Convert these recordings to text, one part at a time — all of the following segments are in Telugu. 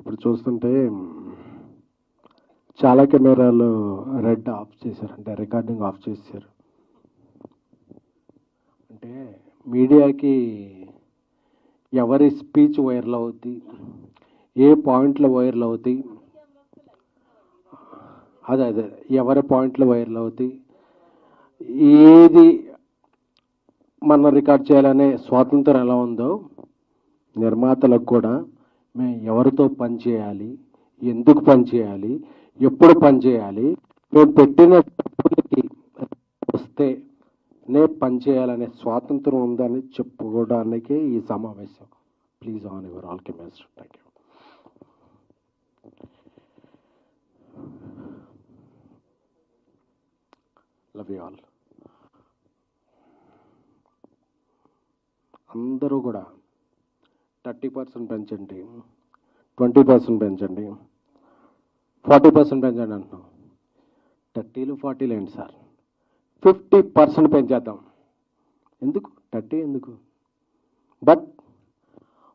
ఇప్పుడు చూస్తుంటే చాలా కెమెరాలు రెడ్ ఆఫ్ చేశారు, అంటే రికార్డింగ్ ఆఫ్ చేశారు. అంటే మీడియాకి ఎవరి స్పీచ్ వైరల్ అవుద్ది, ఏ పాయింట్లు వైరల్ అవుతాయి, అదే ఎవరి పాయింట్లు వైరల్ అవుతాయి, ఏది మనం రికార్డ్ చేయాలనే స్వాతంత్రం ఎలా ఉందో నిర్మాతలకు కూడా మేము ఎవరితో పని చేయాలి, ఎందుకు పని చేయాలి, ఎప్పుడు పని చేయాలి, మేము పెట్టిన డబ్బులకి వస్తే నే పని చేయాలనే స్వాతంత్రం ఉందని చెప్పుకోవడానికే ఈ సమావేశం. Please on your all cameras. Thank you. Love you all. అందరూ కూడా 30% పెంచండి, 20% పెంచండి, 40% పెంచండి అంటున్నాం. 30లు 40లు ఏంటి సార్, 50% పెంచేద్దాం. ఎందుకు 30 ఎందుకు? బట్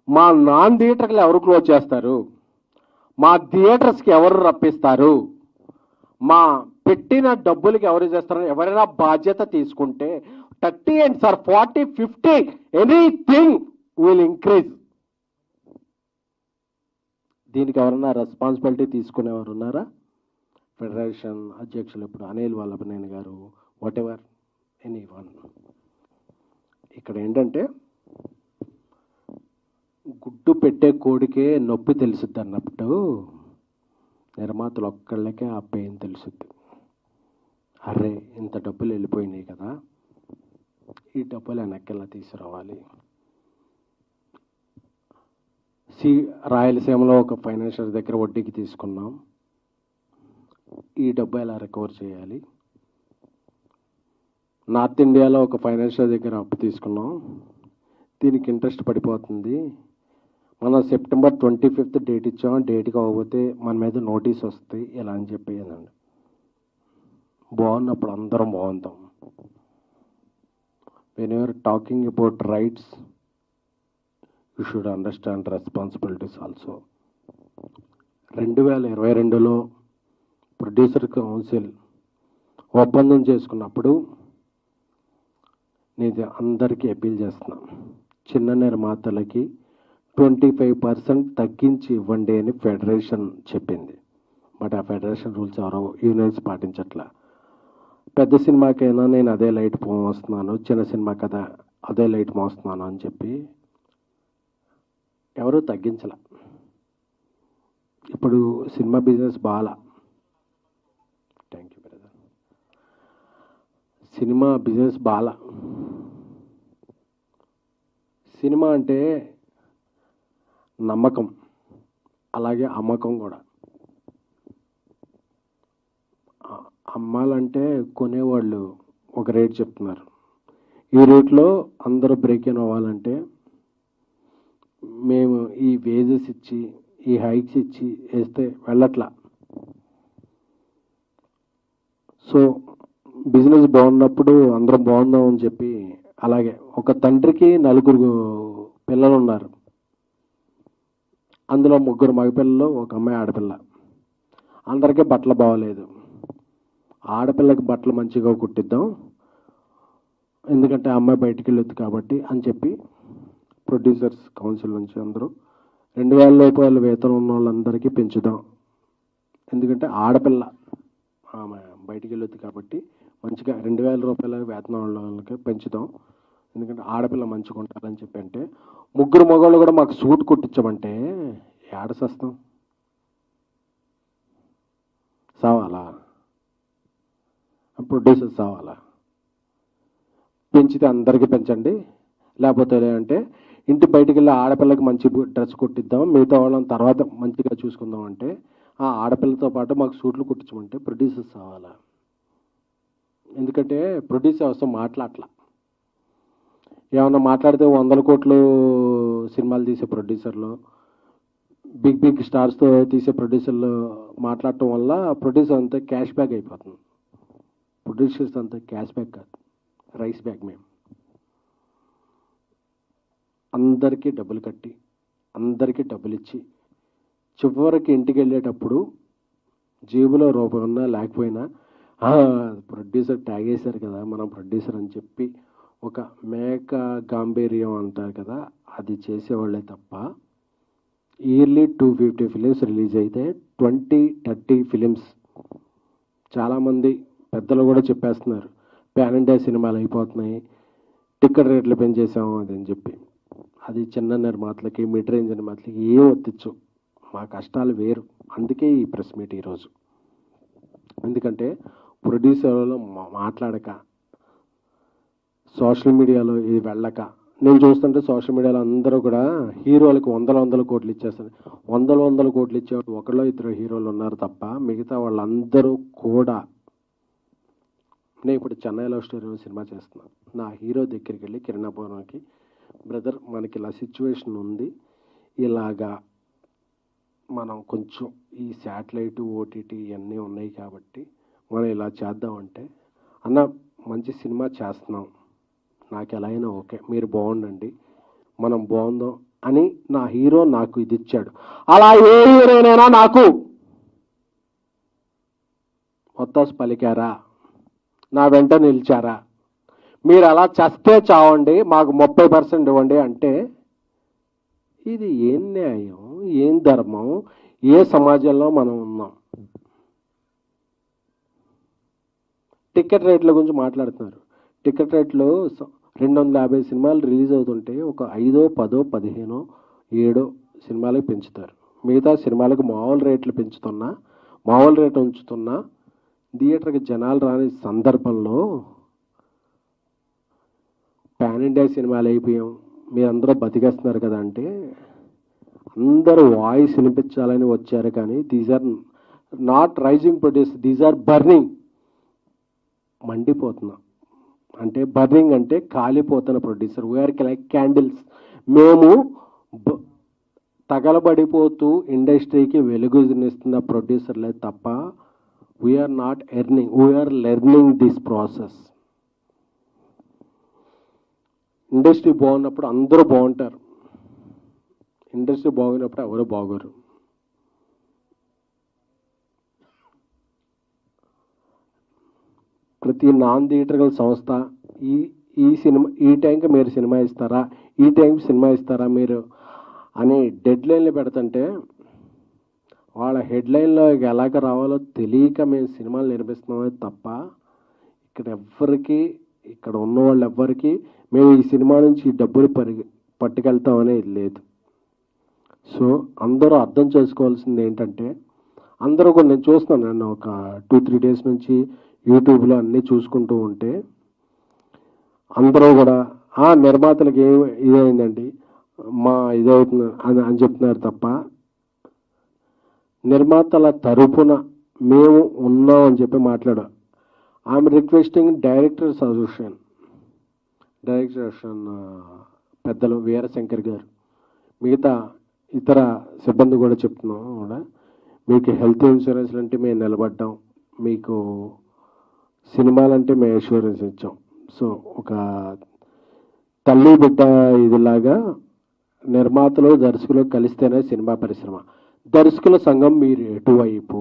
మా నాన్ థియేటర్లు ఎవరు క్లోజ్ చేస్తారు, మా థియేటర్స్కి ఎవరు రప్పిస్తారు, మా పెట్టిన డబ్బులకి ఎవరు చేస్తారు, ఎవరైనా బాధ్యత తీసుకుంటే 30 and sir 40, 50 anything will increase. దీనికి ఎవరన్నా రెస్పాన్సిబిలిటీ తీసుకునేవారు ఉన్నారా? ఫెడరేషన్ అధ్యక్షులు ఇప్పుడు అనిల్ వల్లభనేని గారు, వాట్ ఎవర్ ఎనీ వన్. ఇక్కడ ఏంటంటే గుడ్డు పెట్టే కోడికే నొప్పి తెలుసుద్ది అన్నప్పుడు నిర్మాతలు ఒక్కళ్ళకే ఆ పెయిన్ తెలుసుద్ది. అరే ఇంత డబ్బులు వెళ్ళిపోయినాయి కదా, ఈ డబ్బులు వెనక్కిలా తీసుకురావాలి. రాయలసీమలో ఒక ఫైనాన్షియల్ దగ్గర వడ్డీకి తీసుకున్నాం, ఈ డబ్బు ఎలా రికవర్ చేయాలి. నార్త్ ఇండియాలో ఒక ఫైనాన్షియల్ దగ్గర అప్పు తీసుకున్నాం, దీనికి ఇంట్రెస్ట్ పడిపోతుంది, మనం సెప్టెంబర్ 25th డేట్ ఇచ్చాం, డేట్కి అవ్వకపోతే మన మీద నోటీస్ వస్తాయి ఇలా అని చెప్పేదండి. బాగున్నప్పుడు అందరం బాగుంటాం. When you're talking about rights you should understand responsibilities also. 2022లో ప్రొడ్యూసర్ కౌన్సిల్ ఒప్పందం చేసుకున్నప్పుడు నేను అందరికీ అపీల్ చేస్తున్నాను, చిన్న నిర్మాతలకి 25% తగ్గించి ఇవ్వండి అని ఫెడరేషన్ చెప్పింది. బట్ ఆ ఫెడరేషన్ రూల్స్ ఎవరో యూనియన్స్ పాటించట్లా. పెద్ద సినిమాకైనా నేను అదే లైట్ మోస్తున్నాను, చిన్న సినిమా కదా అదే లైట్ మోస్తున్నాను అని చెప్పి ఎవరూ తగ్గించలే. ఇప్పుడు సినిమా బిజినెస్ బాగా, thank you brother, cinema business బాగా. సినిమా అంటే నమ్మకం, అలాగే అమ్మకం కూడా. అమ్మాలంటే కొనేవాళ్ళు ఒక రేట్ చెప్తున్నారు, ఈ రేట్లో అందరూ బ్రేక్ ఇన్ అవ్వాలంటే మేము ఈ వేజెస్ ఇచ్చి ఈ హైక్స్ ఇచ్చి వేస్తే వెళ్ళట్లా. సో బిజినెస్ బాగున్నప్పుడు అందరం బాగుందాం అని చెప్పి, అలాగే ఒక తండ్రికి 4 పిల్లలు ఉన్నారు, అందులో 3 మగపిల్లలు, ఒక అమ్మాయి ఆడపిల్ల. అందరికీ బట్టలు బాగోలేదు, ఆడపిల్లకి బట్టలు మంచిగా కుట్టిద్దాం ఎందుకంటే అమ్మాయి బయటికి వెళ్ళొద్దు కాబట్టి అని చెప్పి ప్రొడ్యూసర్స్ కౌన్సిల్ నుంచి అందరూ 2000 రూపాయల వేతనం ఉన్న వాళ్ళందరికీ పెంచుదాం, ఎందుకంటే ఆడపిల్ల ఆమె బయటికి వెళ్ళొద్దు కాబట్టి మంచిగా 2000 రూపాయల వేతనం ఉన్న వాళ్ళకి పెంచుదాం, ఎందుకంటే ఆడపిల్ల మంచిగా ఉండాలని చెప్పి. అంటే 3 మగవాళ్ళు కూడా మాకు సూట్ కుట్టించమంటే ఏడసేస్తాం, సావాలా? ప్రొడ్యూసర్స్ సావాలా? పెంచితే అందరికీ పెంచండి, లేకపోతే అంటే ఇంటి బయటికి వెళ్ళి ఆడపిల్లకి మంచి డ్రెస్ కుట్టిద్దాం, మిగతా వాళ్ళని తర్వాత మంచిగా చూసుకుందాం అంటే ఆ ఆడపిల్లతో పాటు మాకు సూట్లు కుట్టించమంటే ప్రొడ్యూసర్స్ కావాలా? ఎందుకంటే ప్రొడ్యూసర్ అవసరం మాట్లాడలా. ఏమన్నా మాట్లాడితే 100 కోట్లు సినిమాలు తీసే ప్రొడ్యూసర్లు, బిగ్ స్టార్స్తో తీసే ప్రొడ్యూసర్లు మాట్లాడటం వల్ల ప్రొడ్యూసర్ అంతా క్యాష్ బ్యాక్ అయిపోతుంది. ప్రొడ్యూసర్స్ అంతా క్యాష్ బ్యాక్ కాదు, రైస్ బ్యాక్. మేము అందరికీ డబ్బులు కట్టి అందరికీ డబ్బులు ఇచ్చి చివరికి ఇంటికి వెళ్ళేటప్పుడు జేబులో రూపాయి ఉన్నా లేకపోయినా ప్రొడ్యూసర్ ట్యాగ్ వేశారు కదా మనం ప్రొడ్యూసర్ అని చెప్పి ఒక మేక గాంభీర్యం అంటారు కదా, అది చేసేవాళ్ళే తప్ప ఇయర్లీ 250 ఫిలిమ్స్ రిలీజ్ అయితే 20-30 ఫిలిమ్స్ చాలామంది పెద్దలు కూడా చెప్పేస్తున్నారు పాన్ ఇండియా సినిమాలు అయిపోతున్నాయి, టికెట్ రేట్లు పెంచేసాము అది అని చెప్పి. అది చిన్న నిర్మాతలకి మిడ్ రేంజ్ నిర్మాతలకి ఏం ఒత్తిచ్చు, మా కష్టాలు వేరు. అందుకే ఈ ప్రెస్ మీట్ ఈరోజు. ఎందుకంటే ప్రొడ్యూసర్లో మాట్లాడక, సోషల్ మీడియాలో ఇది వెళ్ళక, నేను చూస్తుంటే సోషల్ మీడియాలో అందరూ కూడా హీరోలకు వందల కోట్లు ఇచ్చేస్తారు. వందల కోట్లు ఇచ్చేవాళ్ళు ఒకళ్ళో ఇద్దరు హీరోలు ఉన్నారు తప్ప మిగతా వాళ్ళందరూ కూడా. నేను ఇప్పుడు చెన్నై లవ్ స్టోరీ సినిమా చేస్తున్నాను. నా హీరో దగ్గరికి వెళ్ళి కిరణాపురంకి, బ్రదర్ మనకి ఇలా సిచ్యువేషన్ ఉంది, ఇలాగా మనం కొంచెం ఈ శాటిలైట్ ఓటీటీ ఇవన్నీ ఉన్నాయి కాబట్టి మనం ఇలా చేద్దామంటే, అన్న మంచి సినిమా చేస్తున్నాం, నాకు ఎలా అయినా ఓకే, మీరు బాగుండండి, మనం బాగుందాం అని నా హీరో నాకు ఇది ఇచ్చాడు. అలా ఏ హీరోనైనా నాకు ఒత్తాసు పలికారా, నా వెంట నిలిచారా, మీరు అలా చస్తే చావండి మాకు 30% ఇవ్వండి అంటే ఇది ఏం న్యాయం, ఏం ధర్మం, ఏ సమాజంలో మనం ఉన్నాం? టికెట్ రేట్ల గురించి మాట్లాడుతున్నారు. టికెట్ రేట్లు 250 సినిమాలు రిలీజ్ అవుతుంటే ఒక 5, 10, 15, 7 సినిమాలకు పెంచుతారు. మిగతా సినిమాలకు మామూలు రేట్లు పెంచుతున్నా, మామూలు రేటు ఉంచుతున్నా థియేటర్కి జనాలు రాని సందర్భంలో పాన్ ఇండియా సినిమాలు అయిపోయాం, మీరందరూ బతికేస్తున్నారు కదా అంటే, అందరూ వాయిస్ వినిపించాలని వచ్చారు కానీ these are not rising produce, these are burning. మండిపోతున్నా అంటే, బర్నింగ్ అంటే కాలిపోతున్న ప్రొడ్యూసర్. We're like candles. మేము తగలబడిపోతూ ఇండస్ట్రీకి వెలుగునిస్తున్న ప్రొడ్యూసర్లే తప్ప we're not earning, we're learning this process. Industry బాగున్నప్పుడు అందరూ బాగుంటారు, ఇండస్ట్రీ బాగున్నప్పుడు ఎవరు బాగోరు. ప్రతి నాన్ థియేటర్కల్ సంస్థ ఈ సినిమా ఈ టైంకి మీరు సినిమా ఇస్తారా, ఈ టైంకి సినిమా ఇస్తారా మీరు అని డెడ్ లైన్లు పెడుతుంటే వాళ్ళ హెడ్లైన్లో ఎలాగ రావాలో తెలియక మేము సినిమాలు నిర్మిస్తున్నామే తప్ప ఇక్కడ ఉన్న వాళ్ళు ఎవ్వరికి మేము ఈ సినిమా నుంచి ఈ డబ్బులు పట్టుకెళ్తామనేది లేదు. సో అందరూ అర్థం చేసుకోవాల్సింది ఏంటంటే, అందరూ కూడా నేను చూస్తున్నాను, నేను ఒక 2-3 డేస్ నుంచి యూట్యూబ్లో అన్నీ చూసుకుంటూ ఉంటే అందరూ కూడా నిర్మాతలకు ఇదైందండి మా ఇదవుతుంది అని చెప్తున్నారు తప్ప నిర్మాతల తరపున మేము ఉన్నాం అని చెప్పి మాట్లాడాం. ఐఎమ్ రిక్వెస్టింగ్ డైరెక్టర్ అసోసియేషన్ పెద్దలు వీరశంకర్ గారు, మిగతా ఇతర సిబ్బంది కూడా చెప్తున్నాం కూడా, మీకు హెల్త్ ఇన్సూరెన్స్ అంటే మేము నిలబడ్డాం, మీకు సినిమాలంటే మేము ఇన్సూరెన్స్ ఇచ్చాం. సో ఒక తల్లి బిడ్డ ఇదిలాగా నిర్మాతలు దర్శకులు కలిస్తేనే సినిమా పరిశ్రమ. దర్శకుల సంఘం మీరు ఎటువైపు?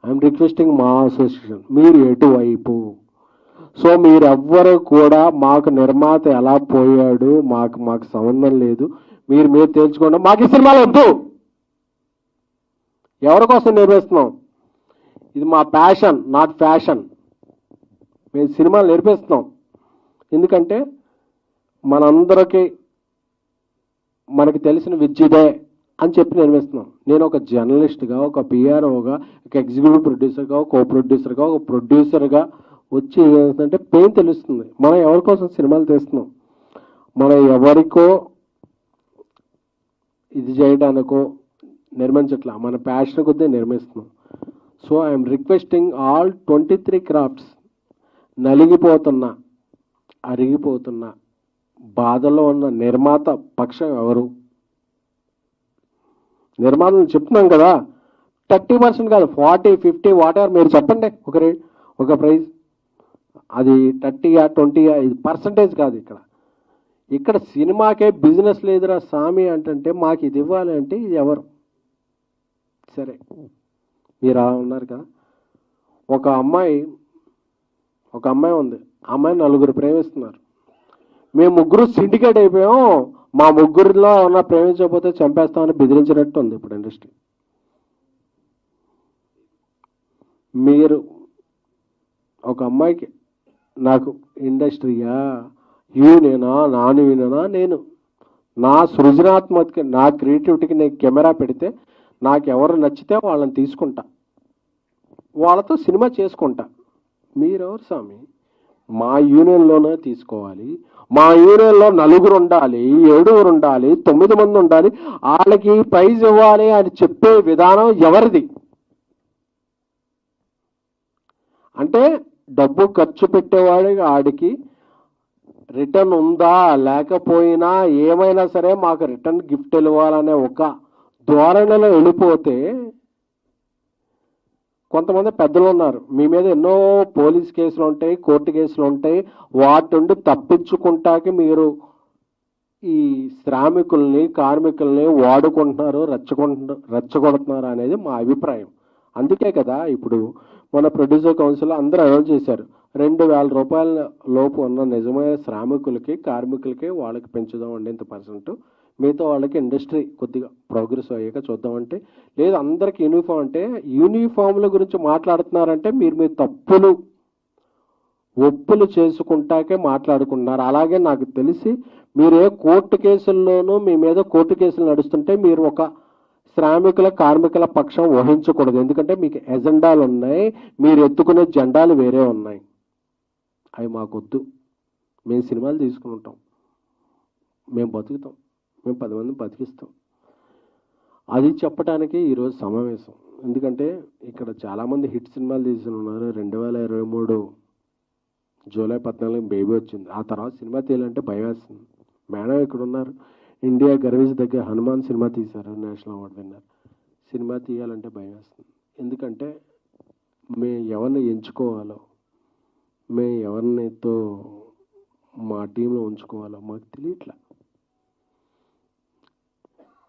ఐఎమ్ రిక్వెస్టింగ్ మా అసోసియేషన్, మీరు ఎటువైపు? సో మీరెవ్వరు కూడా మాకు నిర్మాత ఎలా పోయాడు మాకు సంబంధం లేదు, మీరు తేల్చుకోండి, మాకు ఈ సినిమాలు వద్దు. ఎవరి కోసం నిర్మిస్తున్నాం? ఇది మా ప్యాషన్, నాట్ ఫ్యాషన్. మేము సినిమాలు నిర్మిస్తున్నాం ఎందుకంటే మనందరికీ మనకి తెలిసిన విద్యదే అని చెప్పి నిర్మిస్తున్నాం. నేను ఒక జర్నలిస్ట్గా, ఒక పిఆర్ఓగా, ఒక ఎగ్జిక్యూటివ్ ప్రొడ్యూసర్గా, ఒక కో ప్రొడ్యూసర్గా, ఒక ప్రొడ్యూసర్గా వచ్చి ఏమవుతుందంటే పెయిన్ తెలుస్తుంది. మనం ఎవరి కోసం సినిమాలు తీస్తున్నాం, మనం ఎవరికో ఇది చేయడానికో నిర్మించట్లా, మన ప్యాషన్ కొద్దీ నిర్మిస్తున్నాం. So I'm requesting all 23 crafts నలిగిపోతున్నా అరిగిపోతున్నా బాధలో ఉన్న నిర్మాత పక్షం ఎవరు? నిర్మాతలు చెప్తున్నాం కదా, 30% కాదు, 40, 50 వాటెవర్ మీరు చెప్పండి ఒక ప్రైజ్. అది 30, 20 ఇది పర్సంటేజ్ కాదు. ఇక్కడ సినిమాకే బిజినెస్ లేదురా స్వామి అంటే మాకు ఇది ఇవ్వాలి అంటే ఇది ఎవరు? సరే, మీరు అలా ఉన్నారు కదా. ఒక అమ్మాయి ఉంది, ఆ అమ్మాయి నలుగురు ప్రేమిస్తున్నారు. మేము ముగ్గురు సిండికేట్ అయిపోయాం, మా ముగ్గురిలో ఉన్న ప్రేమించకపోతే చంపేస్తామని బెదిరించినట్టు ఉంది ఇప్పుడు ఇండస్ట్రీ. మీరు ఒక అమ్మాయికి నాకు ఇండస్ట్రీయా, యూనేనా, నాన్ యూనేనా, నేను నా సృజనాత్మక నా క్రియేటివిటీకి నేను కెమెరా పెడితే నాకు ఎవరు నచ్చితే వాళ్ళని తీసుకుంటా, వాళ్ళతో సినిమా చేసుకుంటా. మీరెవరు స్వామి? మా యూనియన్లోనే తీసుకోవాలి, మా యూనియన్లో 4 ఉండాలి, 7 ఉండాలి, 9 మంది ఉండాలి, వాళ్ళకి ప్రైజ్ ఇవ్వాలి అని చెప్పే విధానం ఎవరిది? అంటే డబ్బు ఖర్చు పెట్టేవాడికి ఆడికి రిటర్న్ ఉందా లేకపోయినా ఏమైనా సరే మాకు రిటర్న్ గిఫ్ట్ ఇవ్వాలనే ఒక ధోరణిలో వెళ్ళిపోతే, కొంతమంది పెద్దలు ఉన్నారు, మీ మీద ఎన్నో పోలీస్ కేసులు ఉంటాయి, కోర్టు కేసులు ఉంటాయి, వాటి నుండి తప్పించుకుంటాకి మీరు ఈ శ్రామికుల్ని కార్మికుల్ని వాడుకుంటున్నారు, రెచ్చగొడుతున్నారు అనేది మా అభిప్రాయం. అందుకే కదా ఇప్పుడు మన ప్రొడ్యూసర్ కౌన్సిల్ అందరూ అనౌన్స్ చేశారు, 2,000 రూపాయల లోపు ఉన్న నిజమైన శ్రామికులకి కార్మికులకి వాళ్ళకి పెంచుదామండి ఇంత%, మిగతా వాళ్ళకి ఇండస్ట్రీ కొద్దిగా ప్రోగ్రెస్ అయ్యాక చూద్దామంటే, లేదు అందరికి యూనిఫామ్ అంటే, యూనిఫామ్ల గురించి మాట్లాడుతున్నారంటే మీరు మీ తప్పులు ఒప్పులు చేసుకుంటాకే మాట్లాడుకుంటున్నారు. అలాగే నాకు తెలిసి మీరు ఏ కోర్టు కేసుల్లోనూ మీ మీద కోర్టు కేసులు నడుస్తుంటే మీరు ఒక శ్రామికుల కార్మికుల పక్షం వహించకూడదు. ఎందుకంటే మీకు ఎజెండాలు ఉన్నాయి, మీరు ఎత్తుకునే జెండాలు వేరే ఉన్నాయి. అవి మాకొద్దు. మేము సినిమాలు తీసుకుంటాం, మేము బతుకుతాం, మేము 10 మందిని బతికిస్తాం. అది చెప్పడానికి ఈరోజు సమావేశం. ఎందుకంటే ఇక్కడ చాలామంది హిట్ సినిమాలు తీసి ఉన్నారు. 2023 జూలై 14 బేబీ వచ్చింది. ఆ తర్వాత సినిమా తీయాలంటే భయం వేస్తుంది. మేడం ఇక్కడ ఉన్నారు, ఇండియా గర్వించ దగ్గర హనుమాన్ సినిమా తీశారు, నేషనల్ అవార్డు విన్నర్. సినిమా తీయాలంటే భయం వేస్తుంది. ఎందుకంటే మేము ఎవరిని ఎంచుకోవాలో, మేము ఎవరినితో మా టీంలో ఉంచుకోవాలో మాకు తెలియట్లా.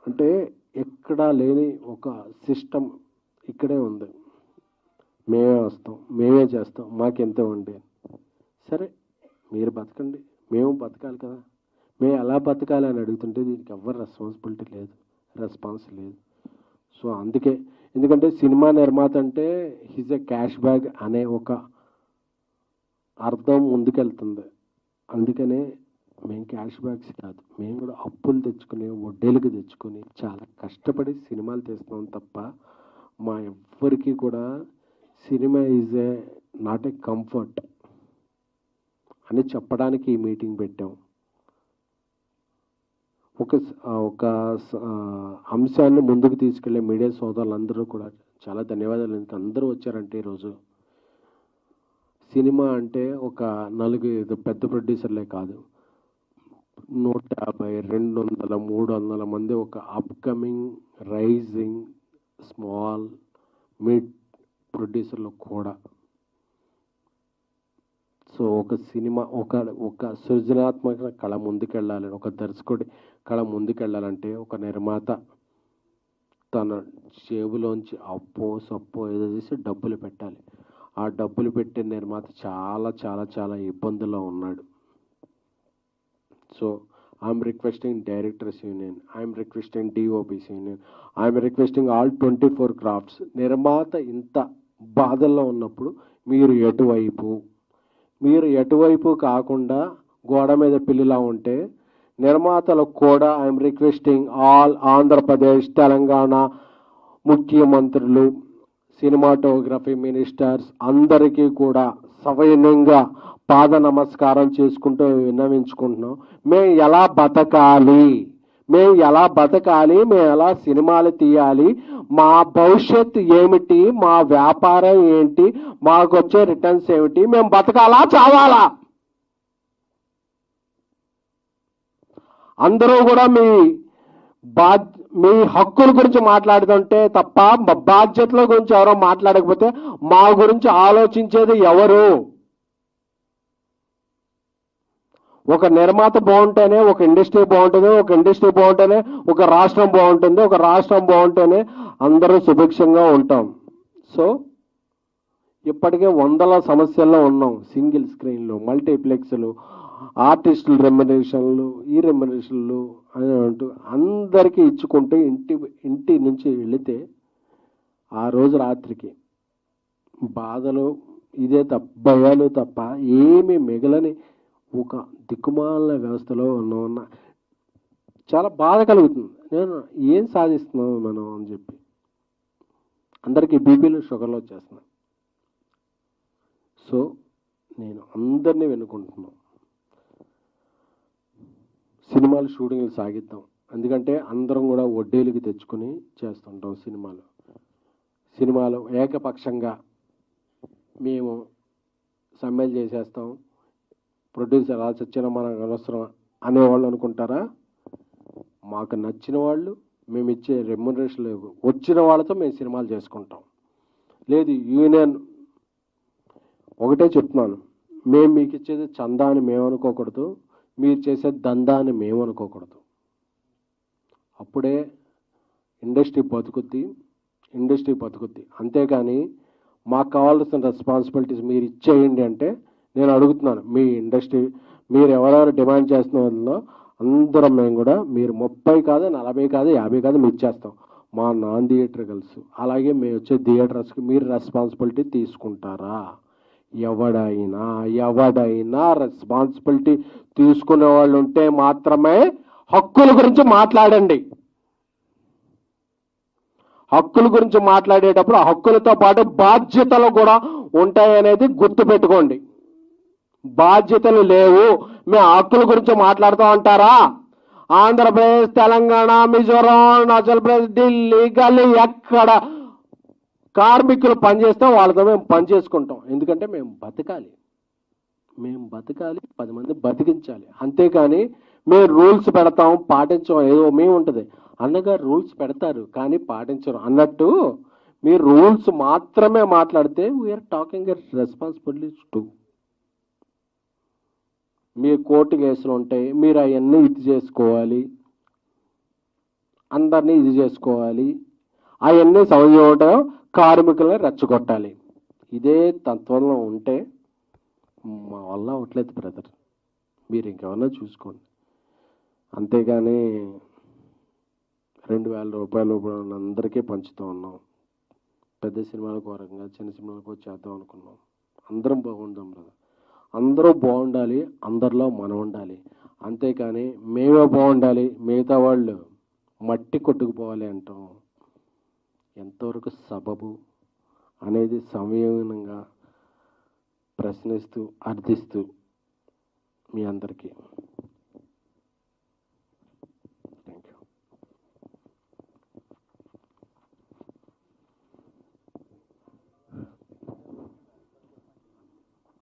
అంటే ఎక్కడా లేని ఒక సిస్టమ్ ఇక్కడే ఉంది. మేమే వస్తాం, మేమే చేస్తాం, మాకెంత ఉండే. సరే మీరు బతకండి, మేము బతకాలి కదా. మేము ఎలా బతకాలి అని అడుగుతుంటే దీనికి ఎవరు రెస్పాన్స్ లేదు. సో అందుకే, ఎందుకంటే సినిమా నిర్మాత అంటే హిజ్ ఎ క్యాష్ బ్యాగ్ అనే ఒక అర్థం ముందుకెళ్తుంది. అందుకనే మేము క్యాష్ బ్యాగ్స్ కాదు, మేము కూడా అప్పులు తెచ్చుకుని వడ్డీలకు తెచ్చుకొని చాలా కష్టపడి సినిమాలు తీస్తున్నాం తప్ప మా ఎవ్వరికి కూడా cinema is a not a comfort అని చెప్పడానికి ఈ మీటింగ్ పెట్టాం. ఒక అంశాన్ని ముందుకు తీసుకెళ్లే మీడియా సోదరులందరూ కూడా చాలా ధన్యవాదాలు. అందరూ వచ్చారంటే ఈరోజు సినిమా అంటే ఒక 4 పెద్ద ప్రొడ్యూసర్లే కాదు, 150, 200, 300 మంది ఒక అప్కమింగ్ రైజింగ్ స్మాల్ మిడ్ ప్రొడ్యూసర్లు కూడా. సో ఒక సినిమా ఒక సృజనాత్మక కళ ముందుకెళ్ళాలని, ఒక దర్శకుడి కళ ముందుకెళ్ళాలంటే ఒక నిర్మాత తన జేబులోంచి అప్పో సప్పో ఏదో చేసి డబ్బులు పెట్టాలి. ఆ డబ్బులు పెట్టే నిర్మాత చాలా చాలా చాలా ఇబ్బందుల్లో ఉన్నాడు. So I'm requesting directors union, I'm requesting DOPs union, I'm requesting all 24 crafts. నిర్మాత ఇంత బాధల్లో ఉన్నప్పుడు మీరు ఎటువైపు కాకుండా గోడ మీద పిల్లిలా ఉంటే, నిర్మాతలకు కూడా I'm requesting all Andhra Pradesh Telangana ముఖ్యమంత్రులు, సినిమాటోగ్రఫీ మినిస్టర్స్ అందరికీ కూడా సవినయంగా పాద నమస్కారం చేసుకుంటూ విన్నవించుకుంటున్నాం. మేము ఎలా బతకాలి, మేము ఎలా సినిమాలు తీయాలి, మా భవిష్యత్తు ఏమిటి, మా వ్యాపారం ఏంటి, మాకు వచ్చే రిటర్న్స్ ఏమిటి, మేము బతకాలా చావాలా? అందరూ కూడా మీ హక్కుల గురించి మాట్లాడుతుంటే తప్ప బాధ్యతల గురించి ఎవరో మాట్లాడకపోతే మా గురించి ఆలోచించేది ఎవరు? ఒక నిర్మాత బాగుంటేనే ఒక ఇండస్ట్రీ బాగుంటుంది, ఒక ఇండస్ట్రీ బాగుంటేనే ఒక రాష్ట్రం బాగుంటుంది, ఒక రాష్ట్రం బాగుంటేనే అందరూ సుభిక్షంగా ఉంటాం. సో ఇప్పటికే వందల సమస్యల్లో ఉన్నాం. సింగిల్ స్క్రీన్లు, మల్టీప్లెక్స్లు, ఆర్టిస్టుల రెమ్యునరేషన్లు, ఈ రెమ్యునరేషన్లు అని అంటూ అందరికీ ఇచ్చుకుంటూ ఇంటి నుంచి వెళితే ఆ రోజు రాత్రికి బాధలు ఇదే తప్ప, భయాలు తప్ప ఏమీ మిగలని ఒక దిక్కుమాలిన వ్యవస్థలో ఉన్న చాలా బాధ కలుగుతుంది. నేను ఏం సాధిస్తున్నాం మనం అని చెప్పి అందరికీ బీపీలు, షుగర్లు వచ్చేస్తున్నాయి. సో నేను అందరినీ వెనుకుంటున్నాను, సినిమాలు షూటింగ్లు సాగిద్దాం. ఎందుకంటే అందరం కూడా వడ్డీలకి తెచ్చుకొని చేస్తుంటాం. సినిమాలు ఏకపక్షంగా మేము సమ్మెలు చేసేస్తాం, ప్రొడ్యూసర్ అలా చచ్చిన మనకు అనవసరం అనేవాళ్ళు అనుకుంటారా? మాకు నచ్చిన వాళ్ళు, మేము ఇచ్చే రెమ్యునరేషన్ వచ్చిన వాళ్ళతో మేము సినిమాలు చేసుకుంటాం. లేదు యూనియన్ ఒకటే చెప్తున్నాను, మేము మీకు ఇచ్చేది చందా అని మేము అనుకోకూడదు, మీరు చేసే దందా అని మేము అనుకోకూడదు. అప్పుడే ఇండస్ట్రీ బతుకుద్ది. అంతేగాని మాకు కావాల్సిన రెస్పాన్సిబిలిటీస్ మీరు ఇచ్చేయండి అంటే నేను అడుగుతున్నాను, మీ ఇండస్ట్రీ మీరు ఎవరెవరు డిమాండ్ చేస్తున్న వాళ్ళలో అందరం మేము కూడా, మీరు 30 కాదు, 40 కాదు, 50 కాదు మేము ఇచ్చేస్తాం. మా నాన్ థియేటర్కల్స్ అలాగే మేము వచ్చే థియేటర్స్కి మీరు రెస్పాన్సిబిలిటీ తీసుకుంటారా? ఎవడైనా రెస్పాన్సిబిలిటీ తీసుకునే వాళ్ళు ఉంటే మాత్రమే హక్కుల గురించి మాట్లాడండి. హక్కుల గురించి మాట్లాడేటప్పుడు హక్కులతో పాటు బాధ్యతలు కూడా ఉంటాయనేది గుర్తుపెట్టుకోండి. బాధ్యతలు లేవు, మేము హక్కుల గురించి మాట్లాడుతూ ఉంటారా? ఆంధ్రప్రదేశ్, తెలంగాణ, మిజోరాం, అరుణాచల్ ప్రదేశ్, ఢిల్లీ, గల్లీ ఎక్కడ కార్మికులు పనిచేస్తే వాళ్ళతో మేము పనిచేసుకుంటాం. ఎందుకంటే మేము బతకాలి, 10 మంది బతికించాలి. అంతేకాని మేము రూల్స్ పెడతాం, పాటించం, ఏదో మేము ఉంటుంది. అన్నగారు రూల్స్ పెడతారు కానీ పాటించరు అన్నట్టు మీరు రూల్స్ మాత్రమే మాట్లాడితే వీఆర్ టాకింగ్ రెస్పాన్సిబిలిటీస్ టు. మీ కోర్టు కేసులు ఉంటాయి, మీరు అవన్నీ ఇది చేసుకోవాలి, అందరినీ ఇది చేసుకోవాలి, అవన్నీ సమయం కార్మికులను రెచ్చగొట్టాలి. ఇదే తత్వంలో ఉంటే మా వల్ల అవట్లేదు బ్రదర్, మీరు ఇంకేమన్నా చూసుకోండి. అంతేగాని 2000 రూపాయలు అందరికీ పంచుతూ ఉన్నాం. పెద్ద సినిమాలకు వరంగా చిన్న సినిమాలకు చేద్దాం అనుకున్నాం. అందరం బాగుందాం బ్రదర్, అందరూ బాగుండాలి, అందరిలో మనం ఉండాలి. అంతేకాని మేమే బాగుండాలి, మిగతా వాళ్ళు మట్టి కొట్టుకుపోవాలి అంటాం ఎంతవరకు సబబు అనేది సంయమనంగా ప్రశ్నిస్తూ అర్థిస్తూ మీ అందరికీ